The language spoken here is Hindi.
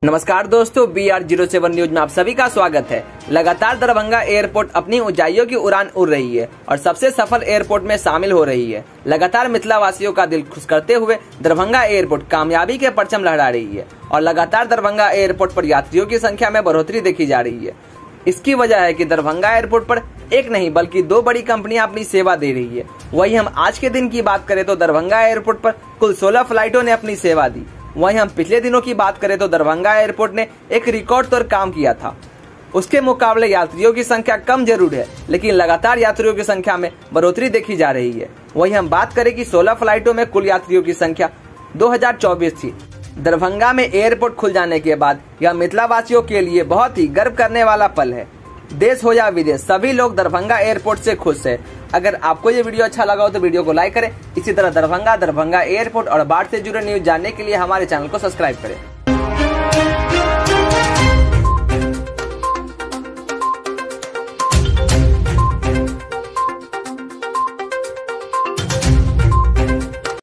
नमस्कार दोस्तों, BR07 न्यूज में आप सभी का स्वागत है। लगातार दरभंगा एयरपोर्ट अपनी ऊंचाइयों की उड़ान उड़ रही है और सबसे सफल एयरपोर्ट में शामिल हो रही है। लगातार मिथिला वासियों का दिल खुश करते हुए दरभंगा एयरपोर्ट कामयाबी के परचम लहरा रही है और लगातार दरभंगा एयरपोर्ट पर यात्रियों की संख्या में बढ़ोतरी देखी जा रही है। इसकी वजह है कि दरभंगा एयरपोर्ट पर एक नहीं बल्कि दो बड़ी कंपनियां अपनी सेवा दे रही है। वहीं हम आज के दिन की बात करें तो दरभंगा एयरपोर्ट पर कुल 16 फ्लाइटों ने अपनी सेवा दी। वहीं हम पिछले दिनों की बात करें तो दरभंगा एयरपोर्ट ने एक रिकॉर्ड तोड़ काम किया था। उसके मुकाबले यात्रियों की संख्या कम जरूर है, लेकिन लगातार यात्रियों की संख्या में बढ़ोतरी देखी जा रही है। वहीं हम बात करें कि 16 फ्लाइटों में कुल यात्रियों की संख्या 2024 थी। दरभंगा में एयरपोर्ट खुल जाने के बाद यह मिथिला वासियों के लिए बहुत ही गर्व करने वाला पल है। देश हो या विदेश, सभी लोग दरभंगा एयरपोर्ट से खुश है। अगर आपको ये वीडियो अच्छा लगा हो तो वीडियो को लाइक करें। इसी तरह दरभंगा एयरपोर्ट और बाढ़ से जुड़े न्यूज जानने के लिए हमारे चैनल को सब्सक्राइब करें।